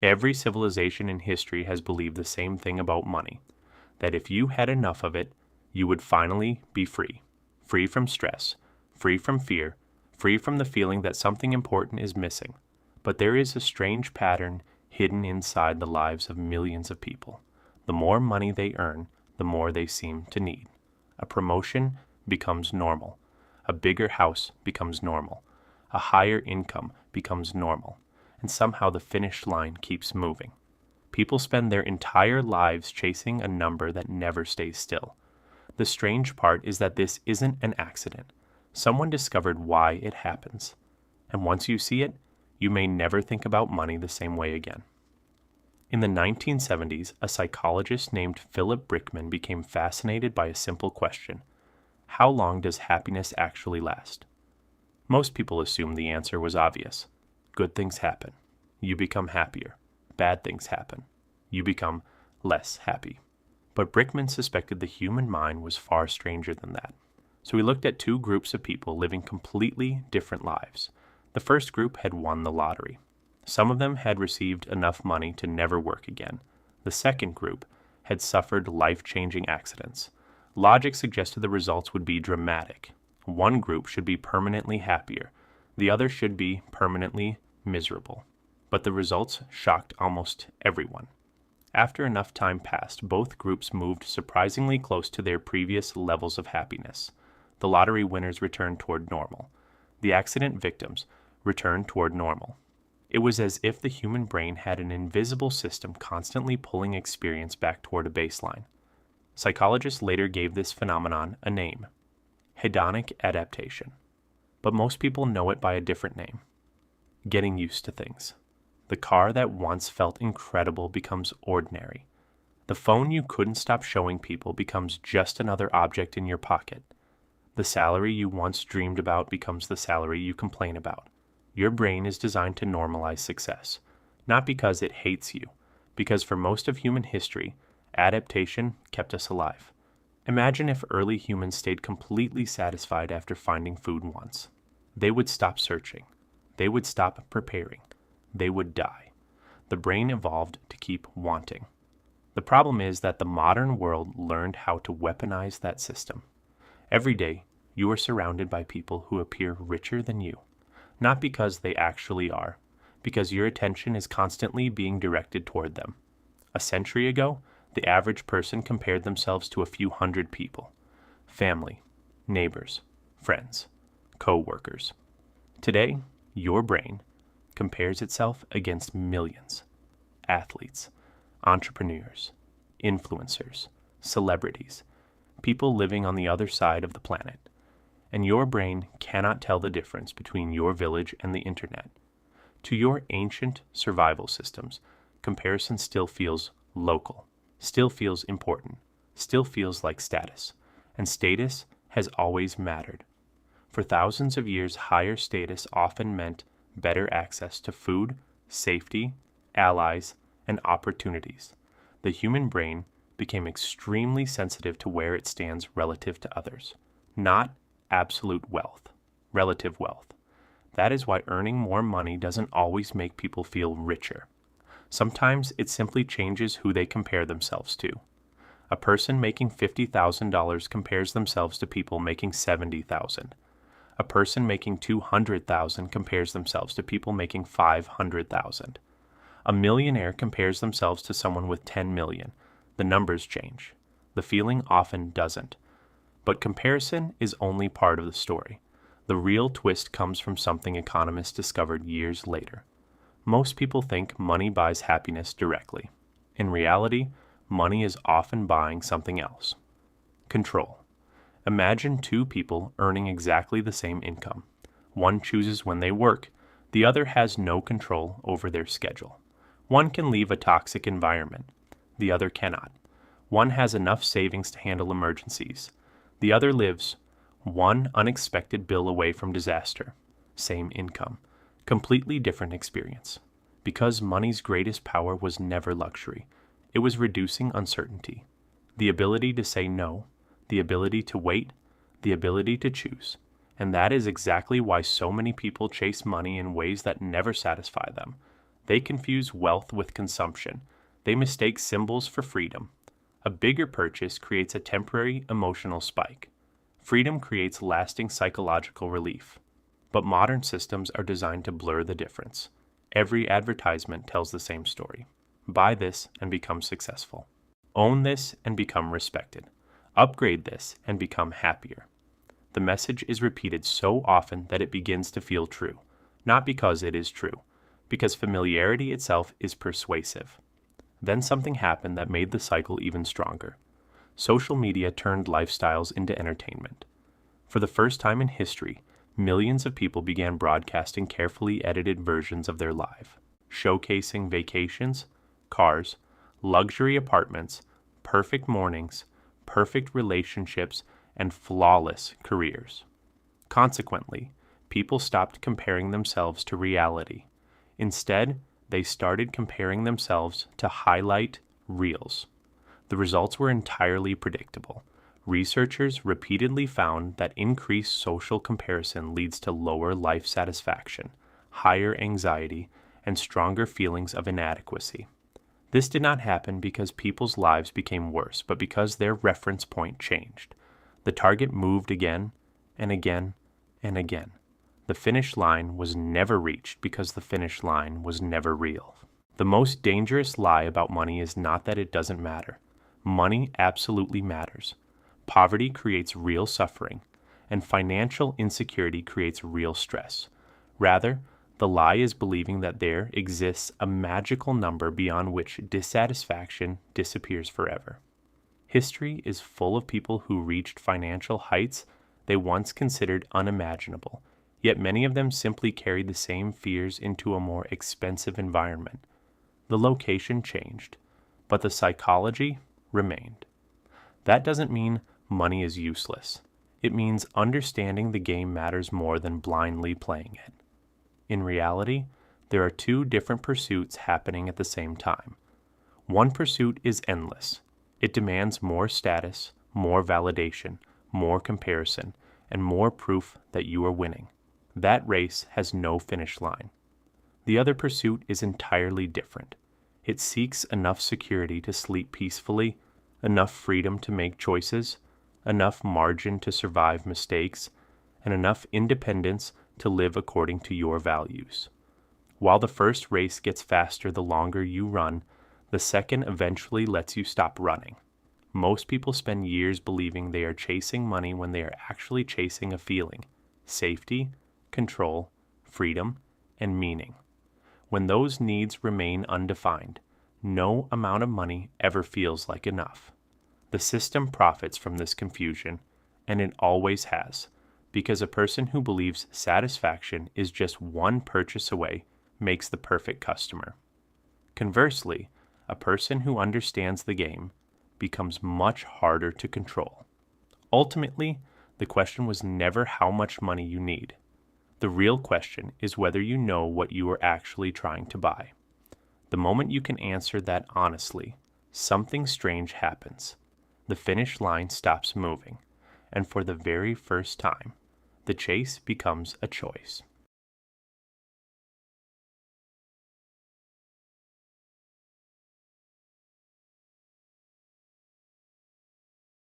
Every civilization in history has believed the same thing about money, that if you had enough of it, you would finally be free. Free from stress, free from fear, free from the feeling that something important is missing. But there is a strange pattern hidden inside the lives of millions of people. The more money they earn, the more they seem to need. A promotion becomes normal. A bigger house becomes normal. A higher income becomes normal. And somehow the finish line keeps moving. People spend their entire lives chasing a number that never stays still. The strange part is that this isn't an accident. Someone discovered why it happens. And once you see it, you may never think about money the same way again. In the 1970s, a psychologist named Philip Brickman became fascinated by a simple question. How long does happiness actually last? Most people assumed the answer was obvious. Good things happen. You become happier. Bad things happen. You become less happy. But Brickman suspected the human mind was far stranger than that. So he looked at two groups of people living completely different lives. The first group had won the lottery. Some of them had received enough money to never work again. The second group had suffered life-changing accidents. Logic suggested the results would be dramatic. One group should be permanently happier. The other should be permanently miserable. But the results shocked almost everyone. After enough time passed, both groups moved surprisingly close to their previous levels of happiness. The lottery winners returned toward normal. The accident victims returned toward normal. It was as if the human brain had an invisible system constantly pulling experience back toward a baseline. Psychologists later gave this phenomenon a name: hedonic adaptation. But most people know it by a different name: getting used to things. The car that once felt incredible becomes ordinary. The phone you couldn't stop showing people becomes just another object in your pocket. The salary you once dreamed about becomes the salary you complain about. Your brain is designed to normalize success, not because it hates you, because for most of human history, adaptation kept us alive. Imagine if early humans stayed completely satisfied after finding food once. They would stop searching. They would stop preparing. They would die. The brain evolved to keep wanting. The problem is that the modern world learned how to weaponize that system. Every day, you are surrounded by people who appear richer than you, not because they actually are, because your attention is constantly being directed toward them. A century ago, the average person compared themselves to a few hundred people: family, neighbors, friends, co-workers. Today, your brain compares itself against millions: athletes, entrepreneurs, influencers, celebrities, people living on the other side of the planet. And your brain cannot tell the difference between your village and the internet. To your ancient survival systems, comparison still feels local, still feels important, still feels like status. And status has always mattered. For thousands of years, higher status often meant better access to food, safety, allies, and opportunities. The human brain became extremely sensitive to where it stands relative to others, not absolute wealth, relative wealth. That is why earning more money doesn't always make people feel richer. Sometimes it simply changes who they compare themselves to. A person making $50,000 compares themselves to people making $70,000. A person making $200,000 compares themselves to people making $500,000. A millionaire compares themselves to someone with 10 million. The numbers change. The feeling often doesn't. But comparison is only part of the story. The real twist comes from something economists discovered years later. Most people think money buys happiness directly. In reality, money is often buying something else: control. Imagine two people earning exactly the same income. One chooses when they work. The other has no control over their schedule. One can leave a toxic environment. The other cannot. One has enough savings to handle emergencies. The other lives one unexpected bill away from disaster. Same income. Completely different experience. Because money's greatest power was never luxury. It was reducing uncertainty. The ability to say no. The ability to wait. The ability to choose. And that is exactly why so many people chase money in ways that never satisfy them. They confuse wealth with consumption. They mistake symbols for freedom. A bigger purchase creates a temporary emotional spike. Freedom creates lasting psychological relief. But modern systems are designed to blur the difference. Every advertisement tells the same story. Buy this and become successful. Own this and become respected. Upgrade this and become happier. The message is repeated so often that it begins to feel true, not because it is true, because familiarity itself is persuasive. Then something happened that made the cycle even stronger. Social media turned lifestyles into entertainment. For the first time in history, millions of people began broadcasting carefully edited versions of their life, showcasing vacations, cars, luxury apartments, perfect mornings, perfect relationships, and flawless careers. Consequently, people stopped comparing themselves to reality. Instead, they started comparing themselves to highlight reels. The results were entirely predictable. Researchers repeatedly found that increased social comparison leads to lower life satisfaction, higher anxiety, and stronger feelings of inadequacy. This did not happen because people's lives became worse, but because their reference point changed. The target moved again and again and again. The finish line was never reached because the finish line was never real. The most dangerous lie about money is not that it doesn't matter. Money absolutely matters. Poverty creates real suffering, and financial insecurity creates real stress. Rather, the lie is believing that there exists a magical number beyond which dissatisfaction disappears forever. History is full of people who reached financial heights they once considered unimaginable, yet many of them simply carried the same fears into a more expensive environment. The location changed, but the psychology remained. That doesn't mean money is useless. It means understanding the game matters more than blindly playing it. In reality, there are two different pursuits happening at the same time. One pursuit is endless. It demands more status, more validation, more comparison, and more proof that you are winning. That race has no finish line. The other pursuit is entirely different. It seeks enough security to sleep peacefully, enough freedom to make choices, enough margin to survive mistakes, and enough independence to live according to your values. While the first race gets faster the longer you run, the second eventually lets you stop running. Most people spend years believing they are chasing money when they are actually chasing a feeling: safety, control, freedom, and meaning. When those needs remain undefined, no amount of money ever feels like enough. The system profits from this confusion, and it always has, because a person who believes satisfaction is just one purchase away makes the perfect customer. Conversely, a person who understands the game becomes much harder to control. Ultimately, the question was never how much money you need. The real question is whether you know what you are actually trying to buy. The moment you can answer that honestly, something strange happens. The finish line stops moving, and for the very first time, the chase becomes a choice.